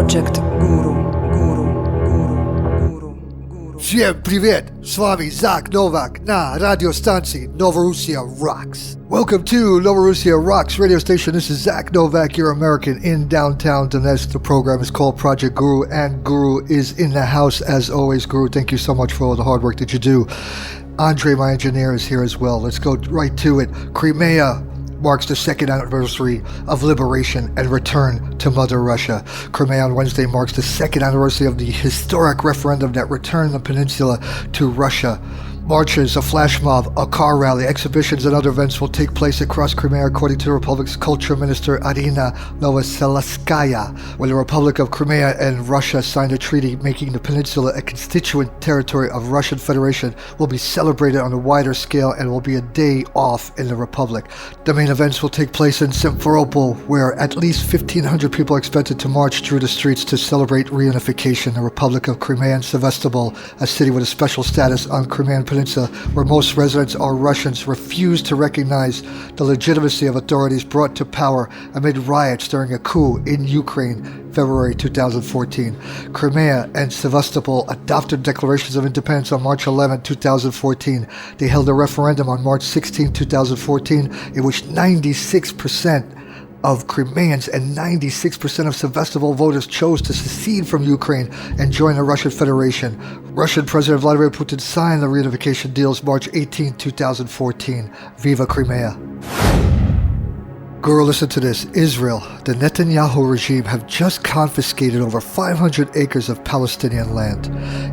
Projekt Guru. Всем привет! С вами Zak Novak на радиостанции Novorossia Rocks. Welcome to Novorossia Rocks Radio Station. This is Zak Novak, your American in downtown Donetsk. The program is called Projekt Guru, and Guru is in the house as always. Guru, thank you so much for all the hard work that you do. Andre, my engineer, is here as well. Let's go right to it. Crimea marks the second anniversary of liberation and return to Mother Russia. Crimea on Wednesday marks the second anniversary of the historic referendum that returned the peninsula to Russia. Marches, a flash mob, a car rally, exhibitions, and other events will take place across Crimea, according to the Republic's Culture Minister Irina Novoseliskaya. When the Republic of Crimea and Russia signed a treaty making the peninsula a constituent territory of Russian Federation, will be celebrated on a wider scale and will be a day off in the Republic. The main events will take place in Simferopol, where at least 1,500 people are expected to march through the streets to celebrate reunification. The Republic of Crimea and Sevastopol, a city with a special status on Crimean Peninsula, where most residents are Russians, refused to recognize the legitimacy of authorities brought to power amid riots during a coup in Ukraine, February 2014. Crimea and Sevastopol adopted declarations of independence on March 11, 2014. They held a referendum on March 16, 2014, in which 96% of Crimeans and 96% of Sevastopol voters chose to secede from Ukraine and join the Russian Federation. Russian President Vladimir Putin signed the reunification deals March 18, 2014. Viva Crimea. Guru, listen to this. Israel, the Netanyahu regime, have just confiscated over 500 acres of Palestinian land.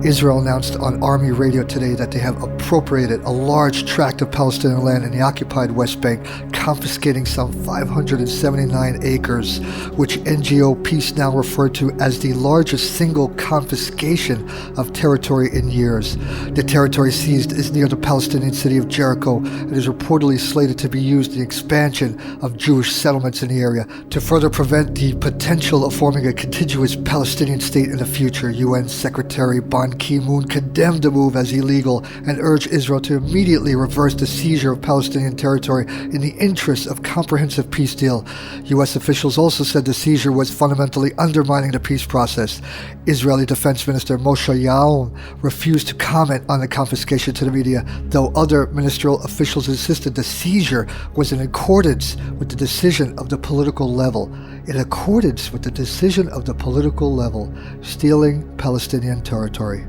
Israel announced on Army radio today that they have appropriated a large tract of Palestinian land in the occupied West Bank, confiscating some 579 acres, which NGO Peace now referred to as the largest single confiscation of territory in years. The territory seized is near the Palestinian city of Jericho and is reportedly slated to be used in the expansion of Jewish settlements in the area to further prevent the potential of forming a contiguous Palestinian state in the future. UN Secretary Ban Ki-moon condemned the move as illegal and urged Israel to immediately reverse the seizure of Palestinian territory in the interest of comprehensive peace deal. US officials also said the seizure was fundamentally undermining the peace process. Israeli Defense Minister Moshe Ya'alon refused to comment on the confiscation to the media, though other ministerial officials insisted the seizure was in accordance with the decision of the political level. In accordance with the decision of the political level, stealing Palestinian territory.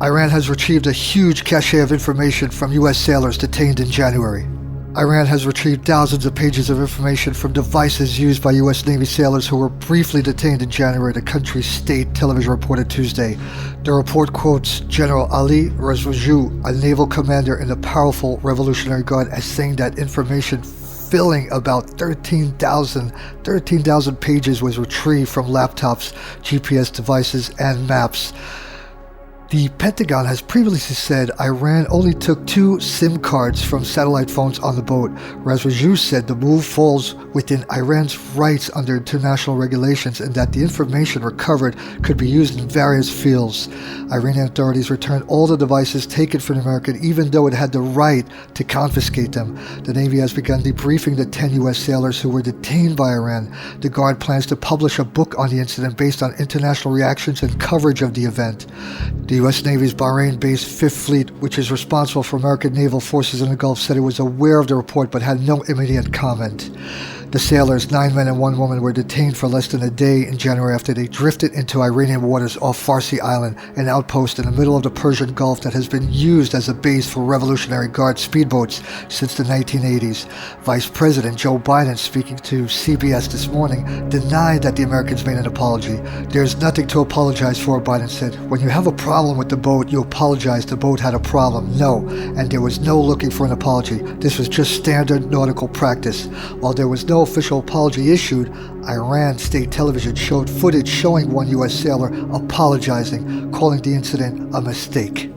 Iran has retrieved a huge cache of information from U.S. sailors detained in January. Iran has retrieved thousands of pages of information from devices used by U.S. Navy sailors who were briefly detained in January, the country's state television reported Tuesday. The report quotes General Ali Razvajou, a naval commander in the powerful Revolutionary Guard, as saying that information filling about 13,000 pages was retrieved from laptops, GPS devices, and maps. The Pentagon has previously said Iran only took 2 SIM cards from satellite phones on the boat. Razvajou said the move falls within Iran's rights under international regulations and that the information recovered could be used in various fields. Iranian authorities returned all the devices taken from the American, even though it had the right to confiscate them. The Navy has begun debriefing the 10 U.S. sailors who were detained by Iran. The Guard plans to publish a book on the incident based on international reactions and coverage of the event. The U.S. Navy's Bahrain-based Fifth Fleet, which is responsible for American naval forces in the Gulf, said it was aware of the report but had no immediate comment. The sailors, 9 men and 1 woman, were detained for less than a day in January after they drifted into Iranian waters off Farsi Island, an outpost in the middle of the Persian Gulf that has been used as a base for Revolutionary Guard speedboats since the 1980s. Vice President Joe Biden, speaking to CBS this morning, denied that the Americans made an apology. "There's nothing to apologize for," Biden said. "When you have a problem with the boat, you apologize the boat had a problem. No, and there was no looking for an apology. This was just standard nautical practice." While there was no official apology issued, Iran state television showed footage showing one U.S. sailor apologizing, calling the incident a mistake.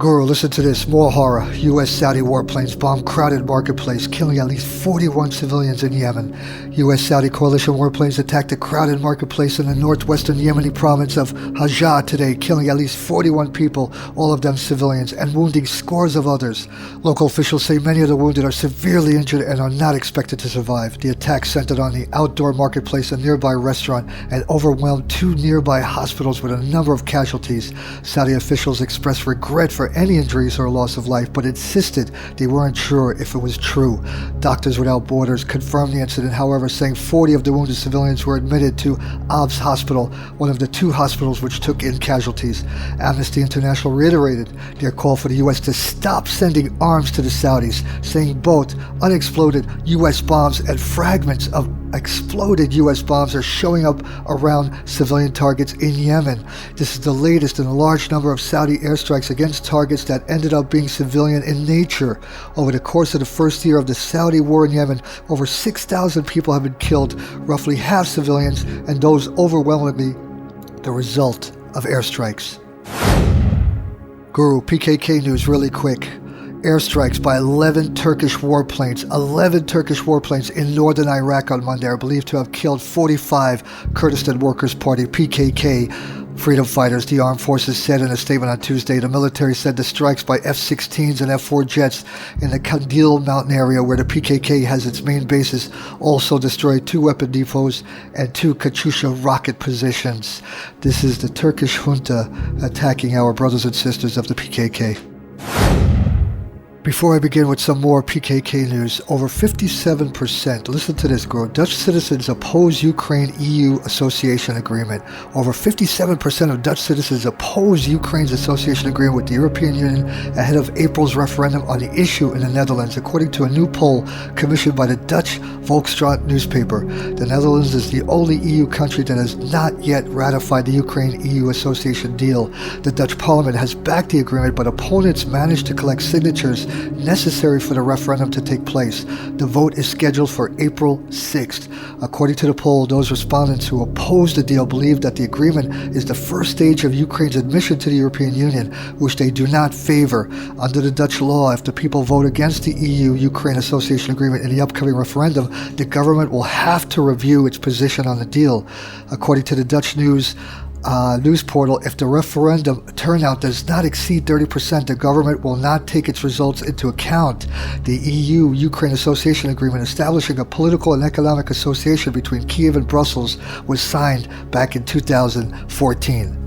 Guru, listen to this. More horror. U.S.-Saudi warplanes bomb crowded marketplace, killing at least 41 civilians in Yemen. U.S.-Saudi coalition warplanes attacked a crowded marketplace in the northwestern Yemeni province of Hajjah today, killing at least 41 people, all of them civilians, and wounding scores of others. Local officials say many of the wounded are severely injured and are not expected to survive. The attack centered on the outdoor marketplace, a nearby restaurant, and overwhelmed two nearby hospitals with a number of casualties. Saudi officials expressed regret for any injuries or loss of life, but insisted they weren't sure if it was true. Doctors Without Borders confirmed the incident, however, saying 40 of the wounded civilians were admitted to Abs Hospital, one of the two hospitals which took in casualties. Amnesty International reiterated their call for the U.S. to stop sending arms to the Saudis, saying both unexploded U.S. bombs and fragments of exploded U.S. bombs are showing up around civilian targets in Yemen. This is the latest in a large number of Saudi airstrikes against targets that ended up being civilian in nature. Over the course of the first year of the Saudi war in Yemen, over 6,000 people have been killed, roughly half civilians, and those overwhelmingly the result of airstrikes. Guru, PKK news really quick. Airstrikes by 11 Turkish warplanes in northern Iraq on Monday are believed to have killed 45 Kurdistan Workers' Party (PKK) freedom fighters, the armed forces said in a statement on Tuesday. The military said the strikes by F-16s and F-4 jets in the Kandil mountain area where the PKK has its main bases also destroyed 2 weapon depots and 2 Katyusha rocket positions. This is the Turkish junta attacking our brothers and sisters of the PKK. Before I begin with some more PKK news, over 57%, listen to this, girl, Dutch citizens oppose Ukraine-EU association agreement. Over 57% of Dutch citizens oppose Ukraine's association agreement with the European Union ahead of April's referendum on the issue in the Netherlands, according to a new poll commissioned by the Dutch Volkskrant newspaper. The Netherlands is the only EU country that has not yet ratified the Ukraine-EU association deal. The Dutch parliament has backed the agreement, but opponents managed to collect signatures necessary for the referendum to take place. The vote is scheduled for April 6th. According to the poll, those respondents who oppose the deal believe that the agreement is the first stage of Ukraine's admission to the European Union, which they do not favor. Under the Dutch law, if the people vote against the EU-Ukraine Association Agreement in the upcoming referendum, the government will have to review its position on the deal. According to the Dutch news portal, if the referendum turnout does not exceed 30%, the government will not take its results into account. The EU-Ukraine Association Agreement establishing a political and economic association between Kiev and Brussels was signed back in 2014.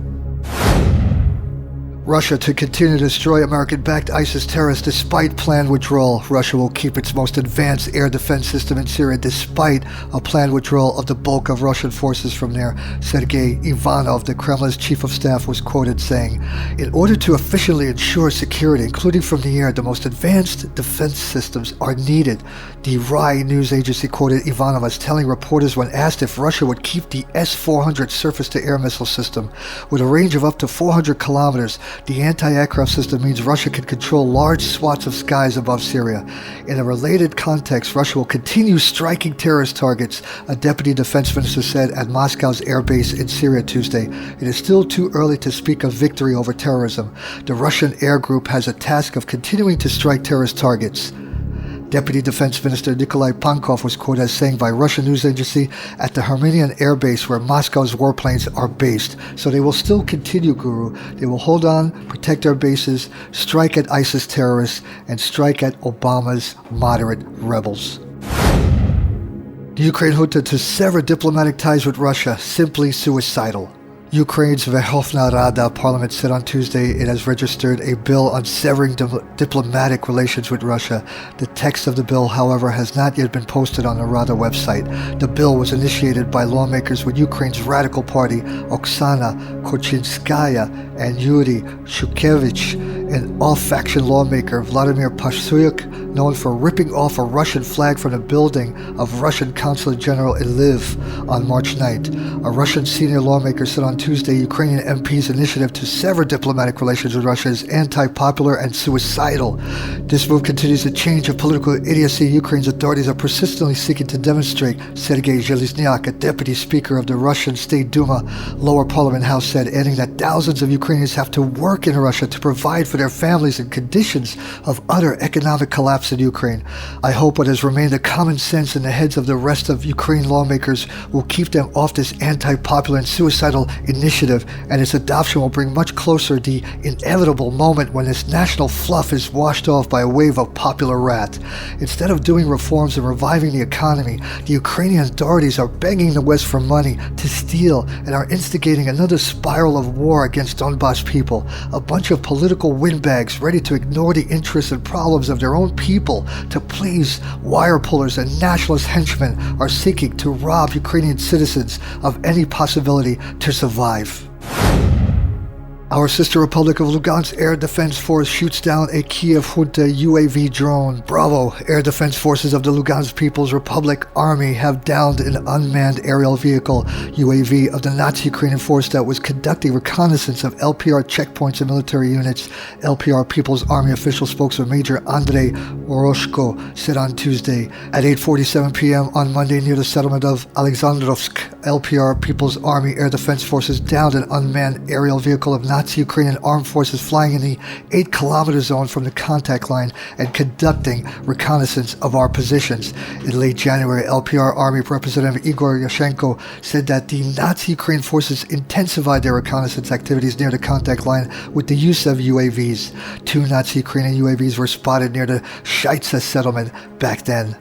Russia to continue to destroy American-backed ISIS terrorists despite planned withdrawal. Russia will keep its most advanced air defense system in Syria despite a planned withdrawal of the bulk of Russian forces from there. Sergei Ivanov, the Kremlin's chief of staff, was quoted saying, "In order to efficiently ensure security, including from the air, the most advanced defense systems are needed." The RAI news agency quoted Ivanov as telling reporters when asked if Russia would keep the S-400 surface-to-air missile system. With a range of up to 400 kilometers, the anti-aircraft system means Russia can control large swaths of skies above Syria. In a related context, Russia will continue striking terrorist targets, a deputy defense minister said at Moscow's air base in Syria Tuesday. It is still too early to speak of victory over terrorism. The Russian air group has a task of continuing to strike terrorist targets. Deputy Defense Minister Nikolai Pankov was quoted as saying by Russian news agency at the Herminian air base where Moscow's warplanes are based. So they will still continue, Guru. They will hold on, protect their bases, strike at ISIS terrorists, and strike at Obama's moderate rebels. The Ukraine junta to sever diplomatic ties with Russia, simply suicidal. Ukraine's Verkhovna Rada parliament said on Tuesday it has registered a bill on severing diplomatic relations with Russia. The text of the bill, however, has not yet been posted on the Rada website. The bill was initiated by lawmakers with Ukraine's radical party, Oksana Korchinskaya and Yuri Shukevich, and all-faction lawmaker Vladimir Pashtyuk known for ripping off a Russian flag from the building of Russian Consulate General in Lviv on March 9th. A Russian senior lawmaker said on Tuesday Ukrainian MP's initiative to sever diplomatic relations with Russia is anti-popular and suicidal. This move continues the change of political idiocy Ukraine's authorities are persistently seeking to demonstrate, Sergei Zhelezniak, a deputy speaker of the Russian State Duma lower parliament house, said, adding that thousands of Ukrainians have to work in Russia to provide for their families in conditions of utter economic collapse in Ukraine. I hope what has remained a common sense in the heads of the rest of Ukraine lawmakers will keep them off this anti-popular and suicidal initiative, and its adoption will bring much closer the inevitable moment when this national fluff is washed off by a wave of popular wrath. Instead of doing reforms and reviving the economy, the Ukrainian authorities are begging the West for money to steal and are instigating another spiral of war against Donbass people. A bunch of political windbags ready to ignore the interests and problems of their own people to please wire pullers and nationalist henchmen are seeking to rob Ukrainian citizens of any possibility to survive. Our sister Republic of Lugansk Air Defense Force shoots down a Kiev junta UAV drone. Bravo! Air Defense Forces of the Lugansk People's Republic Army have downed an unmanned aerial vehicle UAV of the Nazi Ukrainian force that was conducting reconnaissance of LPR checkpoints and military units. LPR People's Army official spokesman Major Andrei Voroshko said on Tuesday at 8:47 p.m. on Monday near the settlement of Alexandrovsk. LPR People's Army Air Defense Forces downed an unmanned aerial vehicle of Nazi Ukrainian armed forces flying in the 8-kilometer zone from the contact line and conducting reconnaissance of our positions. In late January, LPR Army Representative Igor Yashenko said that the Nazi Ukrainian forces intensified their reconnaissance activities near the contact line with the use of UAVs. 2 Nazi Ukrainian UAVs were spotted near the Shaitsa settlement back then.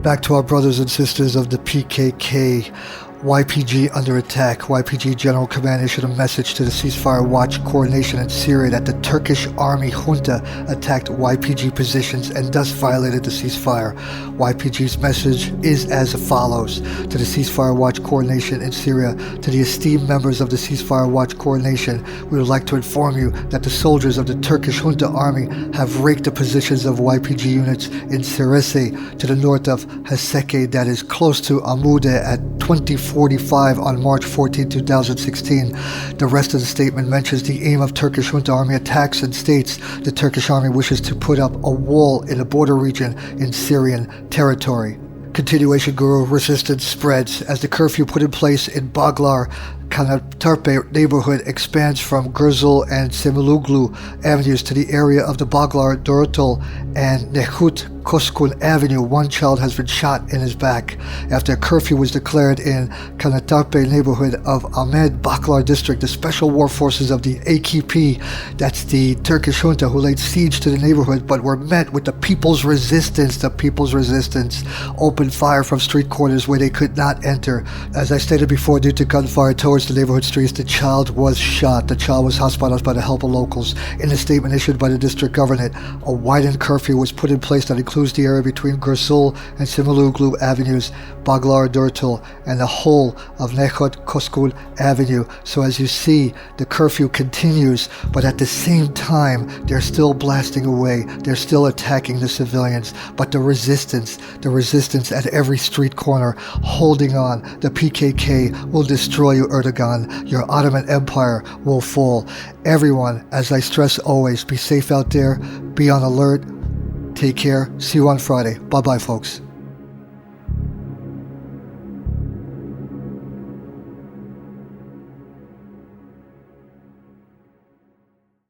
Back to our brothers and sisters of the PKK. YPG under attack. YPG General Command issued a message to the ceasefire watch coordination in Syria that the Turkish army junta attacked YPG positions and thus violated the ceasefire. YPG's message is as follows: to the ceasefire watch coordination in Syria, to the esteemed members of the ceasefire watch coordination, we would like to inform you that the soldiers of the Turkish junta army have raked the positions of YPG units in Serese to the north of Haseke, that is close to Amude, at 2045 on March 14, 2016. The rest of the statement mentions the aim of Turkish junta army attacks and states the Turkish army wishes to put up a wall in a border region in Syrian territory. Continuation Guru resistance spreads as the curfew put in place in Baglar Kanatarpe neighborhood expands from Gurzul and Semiluglu avenues to the area of the Baglar Dorotol and Nehut Koskun Avenue. One child has been shot in his back. After a curfew was declared in Kanatarpe neighborhood of Ahmed Baklar district, the special war forces of the AKP, that's the Turkish junta, who laid siege to the neighborhood but were met with the people's resistance. The people's resistance opened fire from street corners where they could not enter. As I stated before, due to gunfire towards the neighborhood streets, the child was shot. The child was hospitalized by the help of locals. In a statement issued by the district government, a widened curfew was put in place that includes the area between Gurzul and Semiluglu avenues, Baglar Dortul, and the whole of Nehut Koskul Avenue. So as you see, the curfew continues, but at the same time, they're still blasting away. They're still attacking the civilians. But the resistance at every street corner, holding on. The PKK will destroy you, Erdogan. Your Ottoman Empire will fall. Everyone, as I stress always, be safe out there. Be on alert. Take care. See you on Friday. Bye-bye, folks.